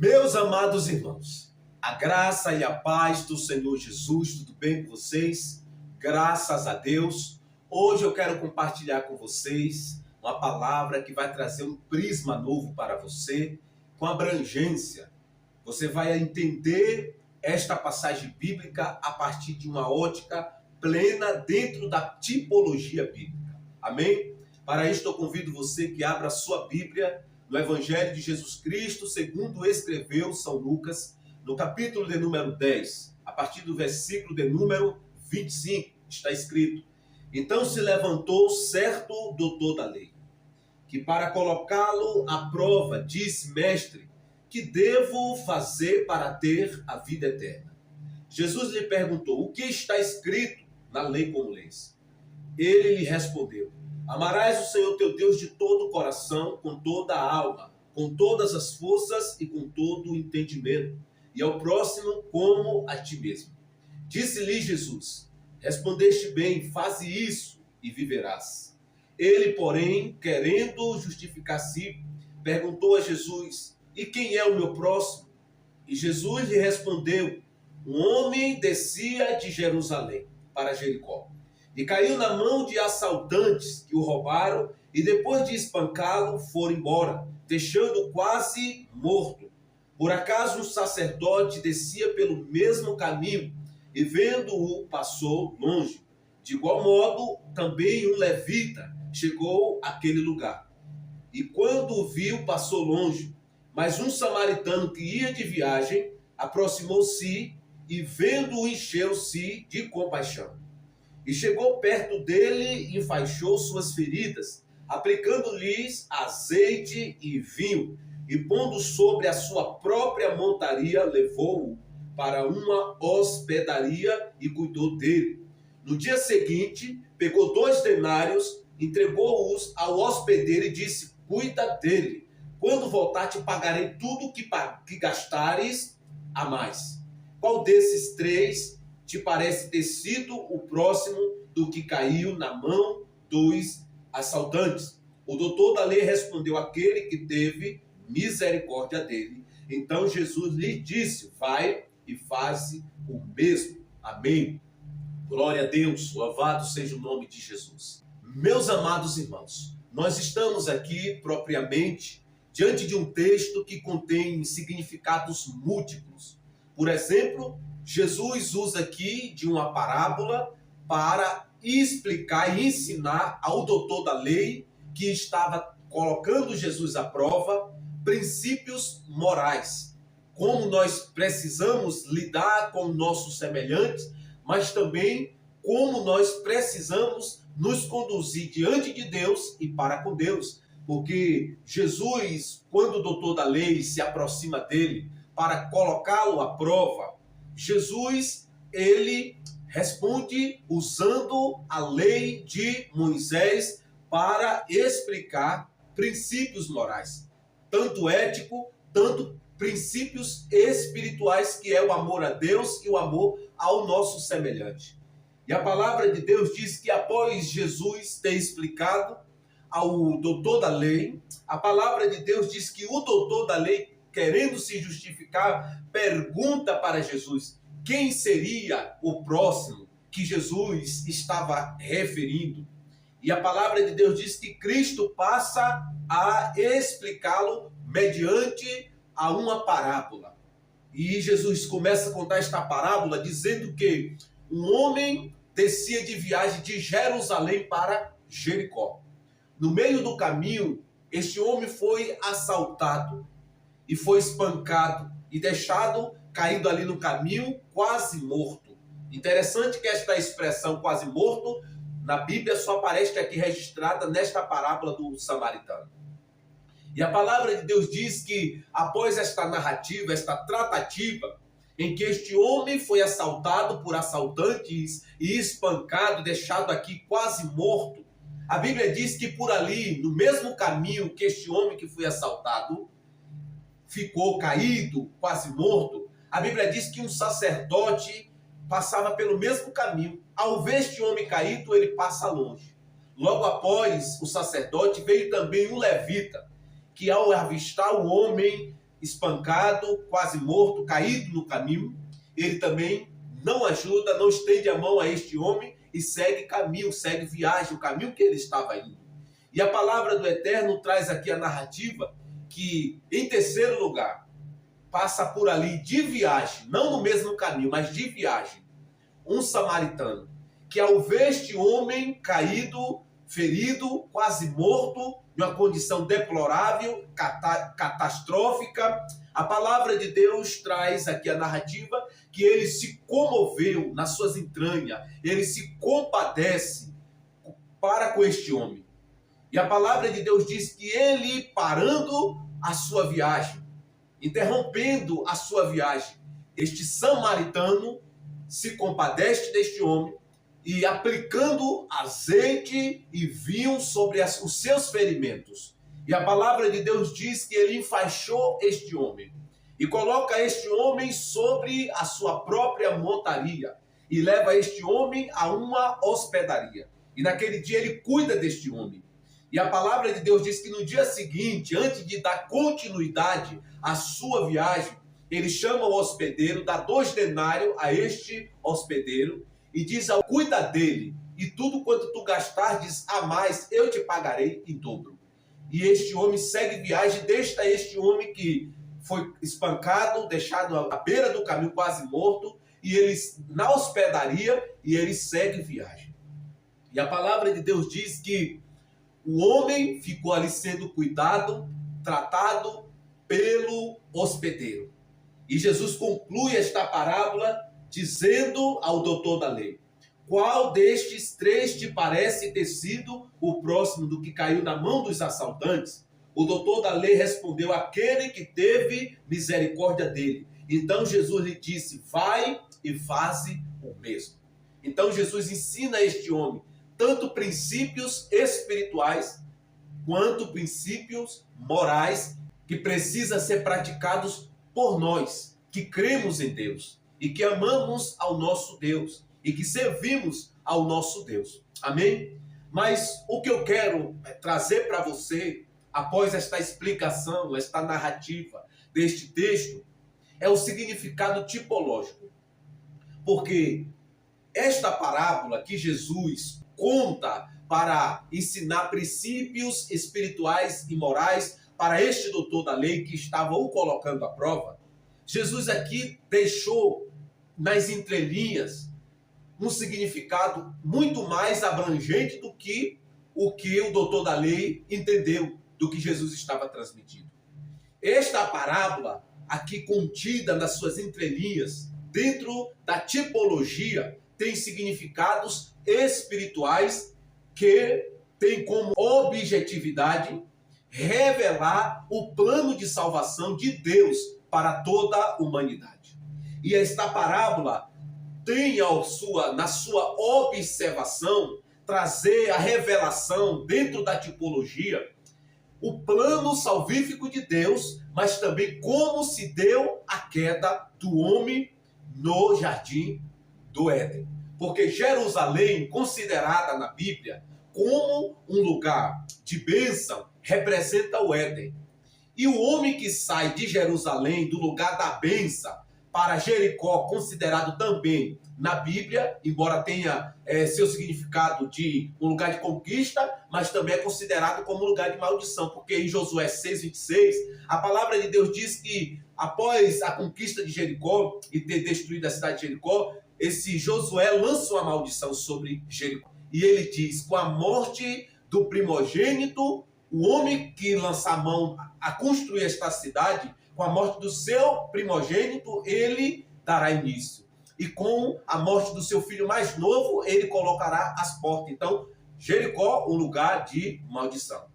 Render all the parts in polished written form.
Meus amados irmãos, a graça e a paz do Senhor Jesus, tudo bem com vocês? Graças a Deus. Hoje eu quero compartilhar com vocês uma palavra que vai trazer um prisma novo para você, com abrangência. Você vai entender esta passagem bíblica a partir de uma ótica plena dentro da tipologia bíblica. Amém? Para isto eu convido você que abra a sua Bíblia no Evangelho de Jesus Cristo, segundo escreveu São Lucas, no capítulo de número 10, a partir do versículo de número 25, está escrito: Então se levantou certo doutor da lei, que para colocá-lo à prova, disse: Mestre, que devo fazer para ter a vida eterna? Jesus lhe perguntou: O que está escrito na lei como lês? Ele lhe respondeu: Amarás o Senhor teu Deus de todo o coração, com toda a alma, com todas as forças e com todo o entendimento, e ao próximo como a ti mesmo. Disse-lhe Jesus: Respondeste bem, faze isso e viverás. Ele, porém, querendo justificar-se, perguntou a Jesus: E quem é o meu próximo? E Jesus lhe respondeu: Um homem descia de Jerusalém para Jericó, e caiu na mão de assaltantes que o roubaram, e depois de espancá-lo, foram embora, deixando-o quase morto. Por acaso um sacerdote descia pelo mesmo caminho, e vendo-o, passou longe. De igual modo, também um levita chegou àquele lugar, e quando o viu, passou longe. Mas um samaritano que ia de viagem, aproximou-se, e vendo-o, encheu-se de compaixão. E chegou perto dele e enfaixou suas feridas, aplicando-lhes azeite e vinho, e pondo sobre a sua própria montaria, levou-o para uma hospedaria e cuidou dele. No dia seguinte, pegou 2 denários, entregou-os ao hospedeiro e disse: Cuida dele. Quando voltar, te pagarei tudo que gastares a mais. Qual desses 3 te parece ter sido o próximo do que caiu na mão dos assaltantes? O doutor da lei respondeu: Aquele que teve misericórdia dele. Então Jesus lhe disse: Vai e faze o mesmo. Amém. Glória a Deus, louvado seja o nome de Jesus. Meus amados irmãos, nós estamos aqui propriamente diante de um texto que contém significados múltiplos. Por exemplo, Jesus usa aqui de uma parábola para explicar e ensinar ao doutor da lei, que estava colocando Jesus à prova, princípios morais. Como nós precisamos lidar com nossos semelhantes, mas também como nós precisamos nos conduzir diante de Deus e para com Deus. Porque Jesus, quando o doutor da lei se aproxima dele para colocá-lo à prova, Jesus, ele responde usando a lei de Moisés para explicar princípios morais, tanto ético, tanto princípios espirituais, que é o amor a Deus e o amor ao nosso semelhante. E a palavra de Deus diz que após Jesus ter explicado ao doutor da lei, a palavra de Deus diz que o doutor da lei, querendo se justificar, pergunta para Jesus quem seria o próximo que Jesus estava referindo. E a palavra de Deus diz que Cristo passa a explicá-lo mediante a uma parábola. E Jesus começa a contar esta parábola dizendo que um homem descia de viagem de Jerusalém para Jericó. No meio do caminho, este homem foi assaltado e foi espancado e deixado caído ali no caminho, quase morto. Interessante que esta expressão quase morto, na Bíblia só aparece aqui registrada nesta parábola do samaritano. E a palavra de Deus diz que após esta narrativa, esta tratativa, em que este homem foi assaltado por assaltantes e espancado, deixado aqui quase morto, a Bíblia diz que por ali, no mesmo caminho que este homem que foi assaltado ficou caído, quase morto, a Bíblia diz que um sacerdote passava pelo mesmo caminho. Ao ver este homem caído, ele passa longe. Logo após o sacerdote, veio também um levita, que ao avistar o homem espancado, quase morto, caído no caminho, ele também não ajuda, não estende a mão a este homem e segue caminho, segue viagem, o caminho que ele estava indo. E a palavra do Eterno traz aqui a narrativa que, em terceiro lugar, passa por ali de viagem, não no mesmo caminho, mas de viagem, um samaritano, que ao ver este homem caído, ferido, quase morto, em uma condição deplorável, catastrófica, a palavra de Deus traz aqui a narrativa que ele se comoveu nas suas entranhas, ele se compadece para com este homem. E a palavra de Deus diz que ele, parando a sua viagem, interrompendo a sua viagem, este samaritano se compadece deste homem e aplicando azeite e vinho sobre os seus ferimentos. E a palavra de Deus diz que ele enfaixou este homem e coloca este homem sobre a sua própria montaria e leva este homem a uma hospedaria. E naquele dia ele cuida deste homem. E a palavra de Deus diz que no dia seguinte, antes de dar continuidade à sua viagem, ele chama o hospedeiro, dá 2 denários a este hospedeiro e diz ao cuida dele, e tudo quanto tu gastardes a mais, eu te pagarei em dobro. E este homem segue viagem, deixa este homem que foi espancado, deixado à beira do caminho, quase morto, e ele na hospedaria, e ele segue viagem. E a palavra de Deus diz que o homem ficou ali sendo cuidado, tratado pelo hospedeiro. E Jesus conclui esta parábola dizendo ao doutor da lei: qual destes 3 te parece ter sido o próximo do que caiu na mão dos assaltantes? O doutor da lei respondeu: aquele que teve misericórdia dele. Então Jesus lhe disse: vai e faze o mesmo. Então Jesus ensina a este homem tanto princípios espirituais quanto princípios morais que precisam ser praticados por nós, que cremos em Deus e que amamos ao nosso Deus e que servimos ao nosso Deus. Amém? Mas o que eu quero trazer para você, após esta explicação, esta narrativa deste texto, é o significado tipológico. Porque esta parábola que Jesus conta para ensinar princípios espirituais e morais para este doutor da lei que estava o colocando à prova, Jesus aqui deixou nas entrelinhas um significado muito mais abrangente do que o doutor da lei entendeu do que Jesus estava transmitindo. Esta parábola, aqui contida nas suas entrelinhas, dentro da tipologia, tem significados espirituais que tem como objetividade revelar o plano de salvação de Deus para toda a humanidade. E esta parábola tem na sua observação trazer a revelação dentro da tipologia, o plano salvífico de Deus, mas também como se deu a queda do homem no jardim do Éden. Porque Jerusalém, considerada na Bíblia como um lugar de bênção, representa o Éden. E o homem que sai de Jerusalém, do lugar da bênção, para Jericó, considerado também na Bíblia, embora tenha seu significado de um lugar de conquista, mas também é considerado como um lugar de maldição, porque em Josué 6:26, a palavra de Deus diz que após a conquista de Jericó e ter destruído a cidade de Jericó, esse Josué lança uma maldição sobre Jericó. E ele diz: com a morte do primogênito, o homem que lança a mão a construir esta cidade, com a morte do seu primogênito, ele dará início. E com a morte do seu filho mais novo, ele colocará as portas. Então, Jericó, um lugar de maldição.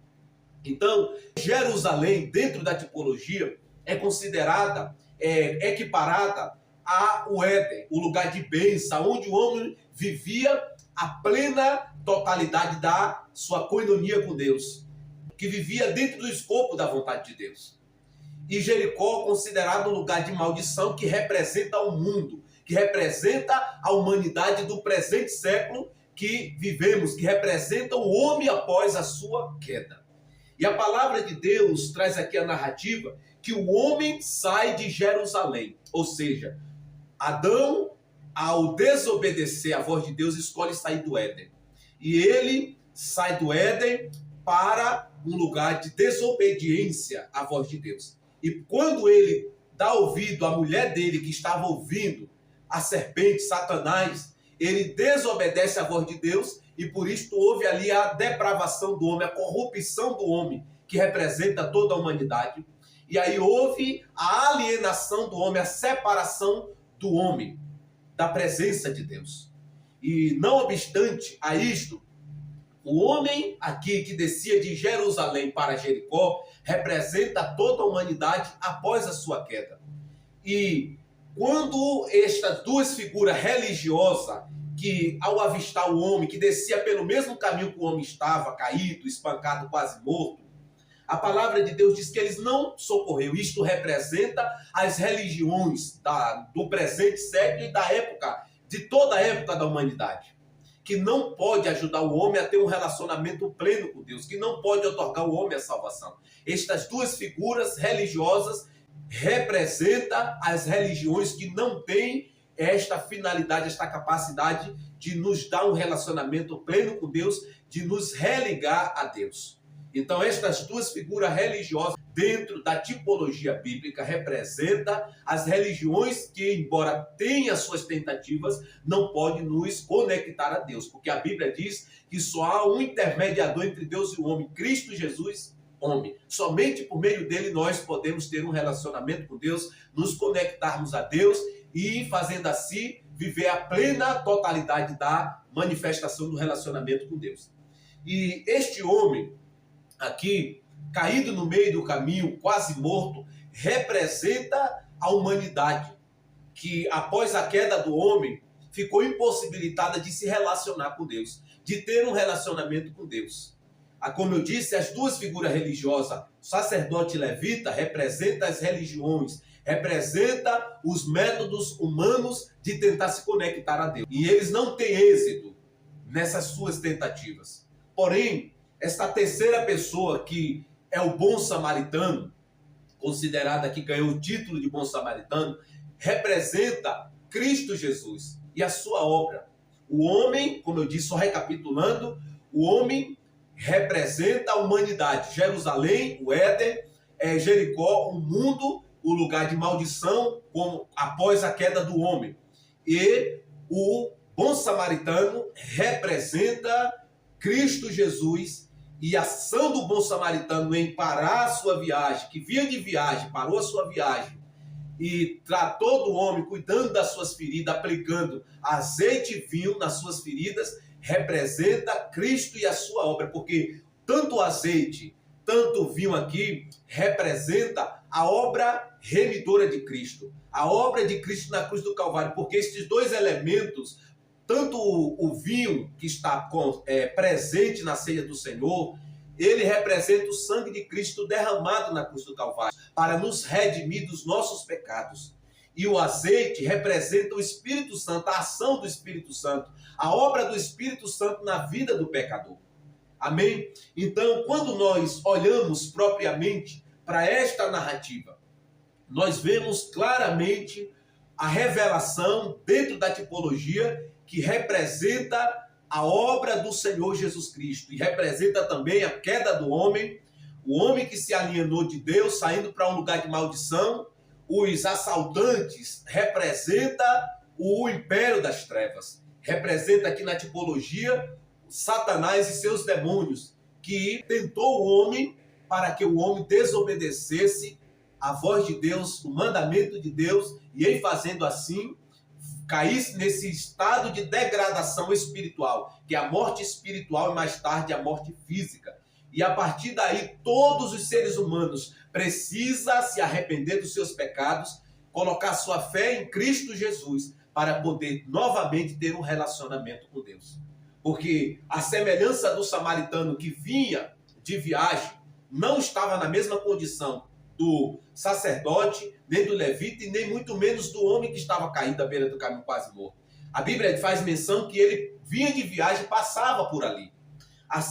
Então, Jerusalém, dentro da tipologia, é considerada, equiparada ao Éden, o lugar de bênção, onde o homem vivia a plena totalidade da sua coinonia com Deus, que vivia dentro do escopo da vontade de Deus. E Jericó, considerado um lugar de maldição, que representa o mundo, que representa a humanidade do presente século que vivemos, que representa o homem após a sua queda. E a palavra de Deus traz aqui a narrativa que o homem sai de Jerusalém. Ou seja, Adão, ao desobedecer à voz de Deus, escolhe sair do Éden. E ele sai do Éden para um lugar de desobediência à voz de Deus. E quando ele dá ouvido à mulher dele, que estava ouvindo a serpente, Satanás, ele desobedece à voz de Deus e por isso houve ali a depravação do homem, a corrupção do homem, que representa toda a humanidade. E aí houve a alienação do homem, a separação do homem da presença de Deus. E não obstante a isto, o homem aqui que descia de Jerusalém para Jericó representa toda a humanidade após a sua queda. E quando estas duas figuras religiosas, que ao avistar o homem, que descia pelo mesmo caminho que o homem estava, caído, espancado, quase morto, a palavra de Deus diz que eles não socorreram. Isto representa as religiões do presente século e da época, de toda a época da humanidade, que não pode ajudar o homem a ter um relacionamento pleno com Deus, que não pode otorgar ao homem a salvação. Estas duas figuras religiosas representam as religiões que não têm esta finalidade, esta capacidade de nos dar um relacionamento pleno com Deus, de nos religar a Deus. Então, estas duas figuras religiosas, dentro da tipologia bíblica, representam as religiões que, embora tenham suas tentativas, não podem nos conectar a Deus. Porque a Bíblia diz que só há um intermediador entre Deus e o homem, Cristo Jesus, homem. Somente por meio dele nós podemos ter um relacionamento com Deus, nos conectarmos a Deus e, fazendo assim, viver a plena totalidade da manifestação do relacionamento com Deus. E este homem aqui, caído no meio do caminho, quase morto, representa a humanidade que, após a queda do homem, ficou impossibilitada de se relacionar com Deus, de ter um relacionamento com Deus. Como eu disse, as duas figuras religiosas, sacerdote e levita, representam as religiões, representa os métodos humanos de tentar se conectar a Deus. E eles não têm êxito nessas suas tentativas. Porém, esta terceira pessoa, que é o bom samaritano, considerada que ganhou o título de bom samaritano, representa Cristo Jesus e a sua obra. O homem, como eu disse, só recapitulando, o homem representa a humanidade. Jerusalém, o Éden, Jericó, o mundo, o lugar de maldição, como após a queda do homem. E o bom samaritano representa Cristo Jesus e a ação do bom samaritano em parar a sua viagem, que vinha de viagem, parou a sua viagem e tratou do homem, cuidando das suas feridas, aplicando azeite e vinho nas suas feridas, representa Cristo e a sua obra, porque tanto o azeite, tanto o vinho aqui, representa a obra remidora de Cristo, a obra de Cristo na cruz do Calvário, porque estes dois elementos, tanto o vinho que está presente na ceia do Senhor, ele representa o sangue de Cristo derramado na cruz do Calvário, para nos redimir dos nossos pecados. E o azeite representa o Espírito Santo, a ação do Espírito Santo, a obra do Espírito Santo na vida do pecador. Amém? Então, quando nós olhamos propriamente para esta narrativa, nós vemos claramente a revelação dentro da tipologia que representa a obra do Senhor Jesus Cristo e representa também a queda do homem, o homem que se alienou de Deus, saindo para um lugar de maldição. Os assaltantes representa o império das trevas, representa aqui na tipologia Satanás e seus demônios, que tentou o homem para que o homem desobedecesse a voz de Deus, o mandamento de Deus, e em fazendo assim, caísse nesse estado de degradação espiritual, que é a morte espiritual e mais tarde a morte física. E a partir daí, todos os seres humanos precisam se arrepender dos seus pecados, colocar sua fé em Cristo Jesus, para poder novamente ter um relacionamento com Deus. Porque a semelhança do samaritano que vinha de viagem, não estava na mesma condição do sacerdote, nem do levita, e nem muito menos do homem que estava caído à beira do caminho quase morto. A Bíblia faz menção que ele vinha de viagem e passava por ali.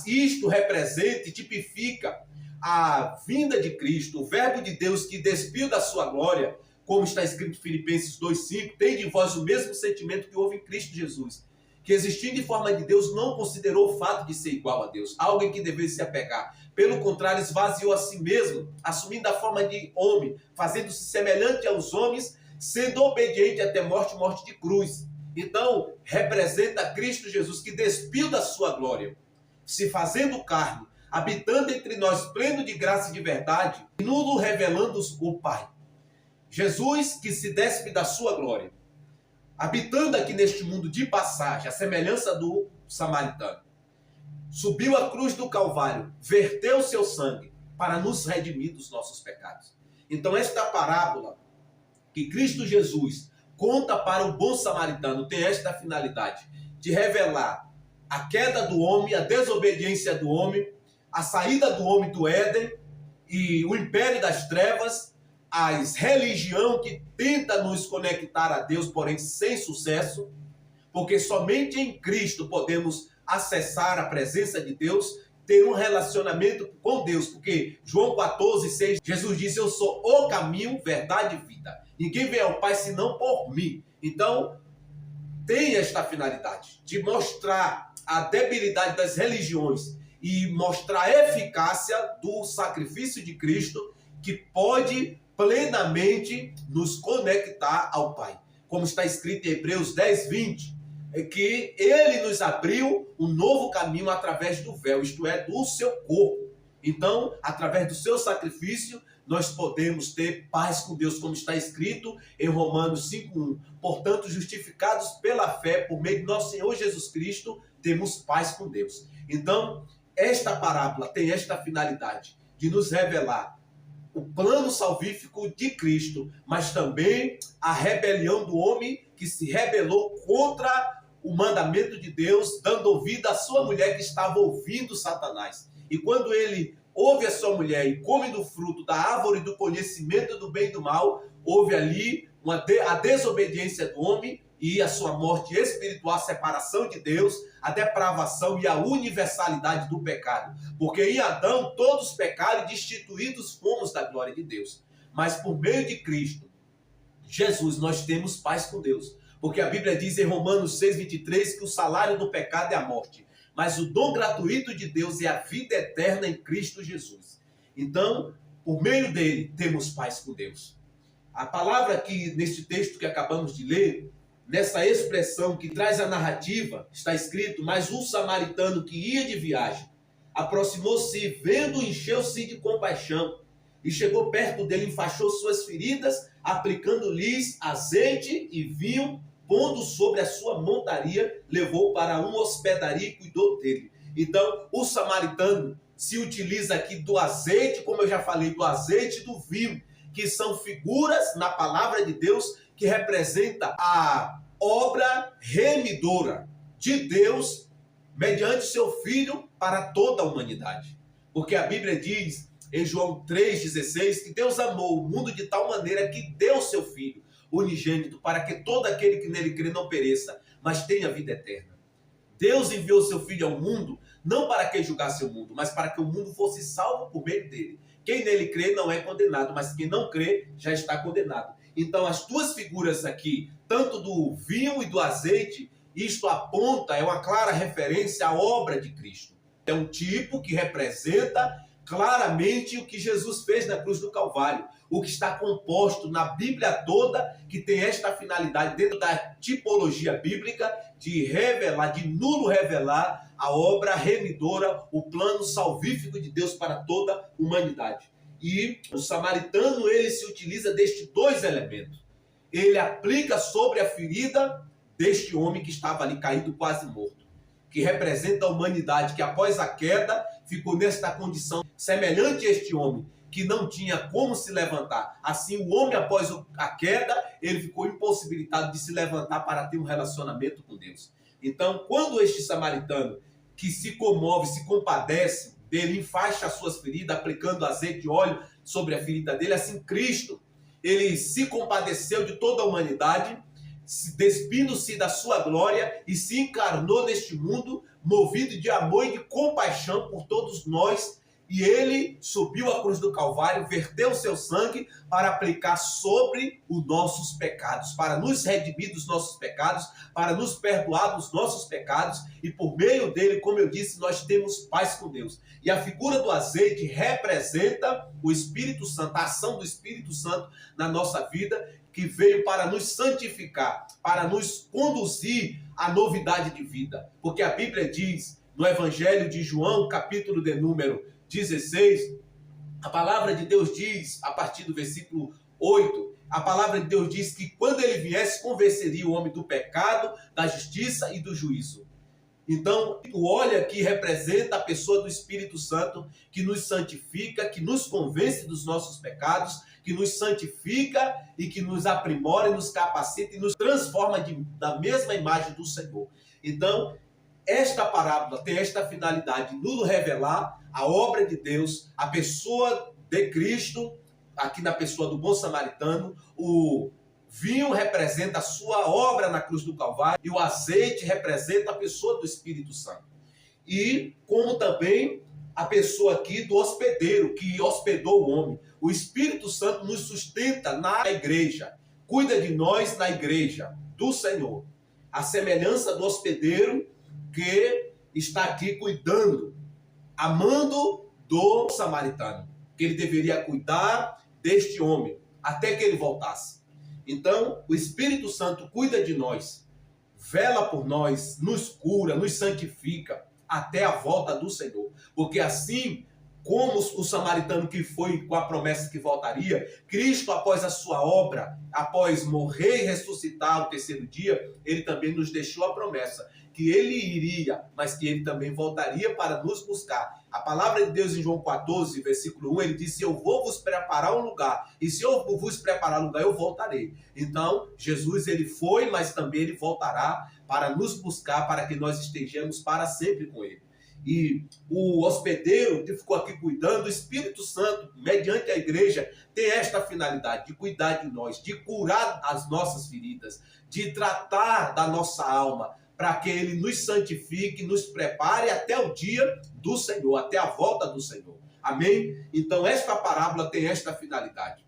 Isto representa e tipifica a vinda de Cristo, o verbo de Deus que despiu da sua glória, como está escrito em Filipenses 2,5, tem de vós o mesmo sentimento que houve em Cristo Jesus, que existindo em forma de Deus, não considerou o fato de ser igual a Deus, algo em que devesse se apegar. Pelo contrário, esvaziou a si mesmo, assumindo a forma de homem, fazendo-se semelhante aos homens, sendo obediente até morte, morte de cruz. Então, representa Cristo Jesus, que despiu da sua glória, se fazendo carne, habitando entre nós, pleno de graça e de verdade, e nos revelando o Pai. Jesus, que se despe da sua glória, habitando aqui neste mundo de passagem, a semelhança do samaritano, subiu a cruz do Calvário, verteu o seu sangue para nos redimir dos nossos pecados. Então, esta parábola que Cristo Jesus conta para o bom samaritano tem esta finalidade de revelar a queda do homem, a desobediência do homem, a saída do homem do Éden e o império das trevas, a religião que tenta nos conectar a Deus, porém sem sucesso, porque somente em Cristo podemos acessar a presença de Deus, ter um relacionamento com Deus, porque João 14,6, Jesus diz: eu sou o caminho, verdade e vida. Ninguém vem ao Pai senão por mim. Então, tem esta finalidade de mostrar a debilidade das religiões e mostrar a eficácia do sacrifício de Cristo, que pode plenamente nos conectar ao Pai. Como está escrito em Hebreus 10:20, é que ele nos abriu um novo caminho através do véu, isto é, do seu corpo. Então, através do seu sacrifício, nós podemos ter paz com Deus, como está escrito em Romanos 5:1. Portanto, justificados pela fé, por meio de nosso Senhor Jesus Cristo, temos paz com Deus. Então, esta parábola tem esta finalidade de nos revelar o plano salvífico de Cristo, mas também a rebelião do homem que se rebelou contra o mandamento de Deus, dando ouvido à sua mulher que estava ouvindo Satanás. E quando ele ouve a sua mulher e come do fruto da árvore do conhecimento do bem e do mal, houve ali a desobediência do homem e a sua morte espiritual, a separação de Deus, a depravação e a universalidade do pecado. Porque em Adão todos pecaram e destituídos fomos da glória de Deus. Mas por meio de Cristo, Jesus, nós temos paz com Deus. Porque a Bíblia diz em Romanos 6:23 que o salário do pecado é a morte, mas o dom gratuito de Deus é a vida eterna em Cristo Jesus. Então, por meio dele, temos paz com Deus. A palavra aqui, neste texto que acabamos de ler, nessa expressão que traz a narrativa, está escrito: mas o samaritano que ia de viagem aproximou-se, vendo, encheu-se de compaixão, e chegou perto dele, enfaixou suas feridas, aplicando-lhes azeite e vinho, pondo sobre a sua montaria, levou para uma hospedaria e cuidou dele. Então, o samaritano se utiliza aqui do azeite, como eu já falei, do azeite e do vinho, que são figuras na palavra de Deus que representa a obra remidora de Deus mediante seu Filho para toda a humanidade. Porque a Bíblia diz em João 3,16 que Deus amou o mundo de tal maneira que deu seu Filho unigênito para que todo aquele que nele crê não pereça, mas tenha vida eterna. Deus enviou seu Filho ao mundo não para que julgasse o mundo, mas para que o mundo fosse salvo por meio dele. Quem nele crê não é condenado, mas quem não crê já está condenado. Então as duas figuras aqui, tanto do vinho e do azeite, isto aponta, é uma clara referência à obra de Cristo. É um tipo que representa claramente o que Jesus fez na cruz do Calvário, o que está composto na Bíblia toda, que tem esta finalidade dentro da tipologia bíblica de revelar, de nulo revelar a obra remidora, o plano salvífico de Deus para toda a humanidade. E o samaritano, ele se utiliza destes dois elementos. Ele aplica sobre a ferida deste homem que estava ali caído quase morto, que representa a humanidade que após a queda ficou nesta condição semelhante a este homem, que não tinha como se levantar. Assim, o homem após a queda, ele ficou impossibilitado de se levantar para ter um relacionamento com Deus. Então, quando este samaritano, que se comove, se compadece dele, enfaixa as suas feridas, aplicando azeite e óleo sobre a ferida dele, assim Cristo, ele se compadeceu de toda a humanidade, despindo-se da sua glória e se encarnou neste mundo, movido de amor e de compaixão por todos nós E ele subiu à cruz do Calvário, verteu o seu sangue para aplicar sobre os nossos pecados, para nos redimir dos nossos pecados, para nos perdoar dos nossos pecados, e por meio dele, como eu disse, nós temos paz com Deus. E a figura do azeite representa o Espírito Santo, a ação do Espírito Santo na nossa vida, que veio para nos santificar, para nos conduzir à novidade de vida. Porque a Bíblia diz, no Evangelho de João, capítulo de número 16, a palavra de Deus diz, a partir do versículo 8, a palavra de Deus diz que quando ele viesse, convenceria o homem do pecado, da justiça e do juízo. Então, o óleo aqui representa a pessoa do Espírito Santo, que nos santifica, que nos convence dos nossos pecados, que nos santifica e que nos aprimora e nos capacita e nos transforma da mesma imagem do Senhor. Então, esta parábola tem esta finalidade, nos revelar a obra de Deus, a pessoa de Cristo, aqui na pessoa do bom samaritano. O vinho representa a sua obra na cruz do Calvário e o azeite representa a pessoa do Espírito Santo. E como também a pessoa aqui do hospedeiro, que hospedou o homem. O Espírito Santo nos sustenta na igreja, cuida de nós na igreja do Senhor. A semelhança do hospedeiro que está aqui cuidando, amando do samaritano, que ele deveria cuidar deste homem até que ele voltasse. Então, o Espírito Santo cuida de nós, vela por nós, nos cura, nos santifica até a volta do Senhor. Porque assim como o samaritano que foi com a promessa que voltaria, Cristo, após a sua obra, após morrer e ressuscitar ao terceiro dia, ele também nos deixou a promessa que ele iria, mas que ele também voltaria para nos buscar. A palavra de Deus em João 14, versículo 1, ele disse: eu vou vos preparar um lugar, e se eu vos preparar um lugar, eu voltarei. Então, Jesus, ele foi, mas também ele voltará para nos buscar, para que nós estejamos para sempre com ele. E o hospedeiro que ficou aqui cuidando, o Espírito Santo, mediante a igreja, tem esta finalidade de cuidar de nós, de curar as nossas feridas, de tratar da nossa alma, para que ele nos santifique, nos prepare até o dia do Senhor, até a volta do Senhor. Amém? Então esta parábola tem esta finalidade,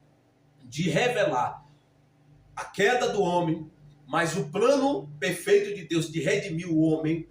de revelar a queda do homem, mas o plano perfeito de Deus de redimir o homem,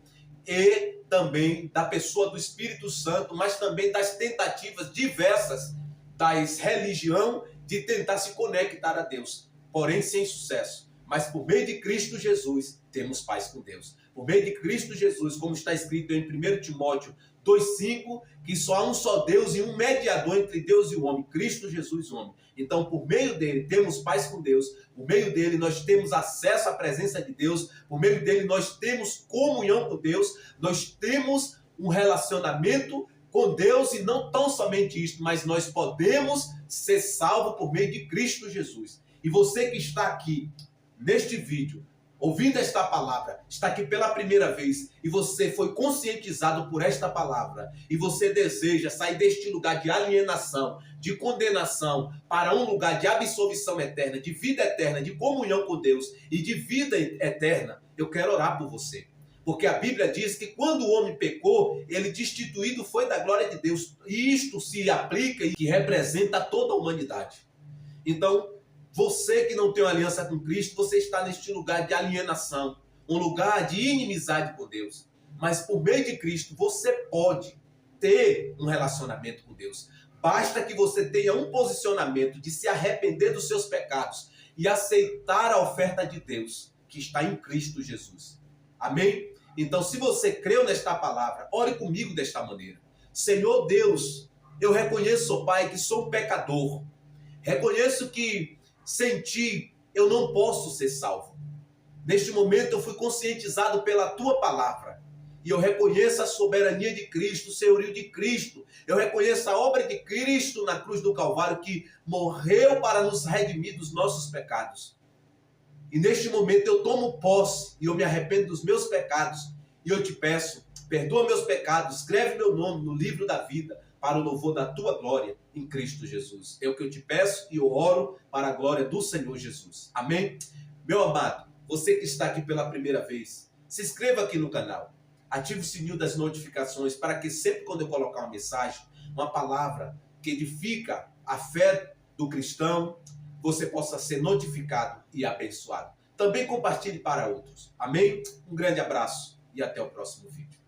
e também da pessoa do Espírito Santo, mas também das tentativas diversas das religiões de tentar se conectar a Deus, porém sem sucesso. Mas por meio de Cristo Jesus, temos paz com Deus. Por meio de Cristo Jesus, como está escrito em 1 Timóteo 2,5, que só há um só Deus e um mediador entre Deus e o homem, Cristo Jesus, o homem. Então, por meio dele, temos paz com Deus. Por meio dele, nós temos acesso à presença de Deus. Por meio dele, nós temos comunhão com Deus. Nós temos um relacionamento com Deus, e não tão somente isso, mas nós podemos ser salvos por meio de Cristo Jesus. E você que está aqui neste vídeo, ouvindo esta palavra, está aqui pela primeira vez, e você foi conscientizado por esta palavra, e você deseja sair deste lugar de alienação, de condenação, para um lugar de absolvição eterna, de vida eterna, de comunhão com Deus e de vida eterna, eu quero orar por você. Porque a Bíblia diz que quando o homem pecou, ele destituído foi da glória de Deus. E isto se aplica e que representa toda a humanidade. Então, você que não tem uma aliança com Cristo, você está neste lugar de alienação, um lugar de inimizade com Deus. Mas por meio de Cristo, você pode ter um relacionamento com Deus. Basta que você tenha um posicionamento de se arrepender dos seus pecados e aceitar a oferta de Deus, que está em Cristo Jesus. Amém? Então, se você creu nesta palavra, ore comigo desta maneira. Senhor Deus, eu reconheço, Pai, que sou um pecador. Reconheço que sem ti eu não posso ser salvo. Neste momento eu fui conscientizado pela tua palavra. E eu reconheço a soberania de Cristo, o senhorio de Cristo. Eu reconheço a obra de Cristo na cruz do Calvário, que morreu para nos redimir dos nossos pecados. E neste momento eu tomo posse e eu me arrependo dos meus pecados. E eu te peço, perdoa meus pecados, escreve meu nome no livro da vida, para o louvor da tua glória em Cristo Jesus. É o que eu te peço e eu oro para a glória do Senhor Jesus. Amém? Meu amado, você que está aqui pela primeira vez, se inscreva aqui no canal. Ative o sininho das notificações para que sempre quando eu colocar uma mensagem, uma palavra que edifica a fé do cristão, você possa ser notificado e abençoado. Também compartilhe para outros. Amém? Um grande abraço e até o próximo vídeo.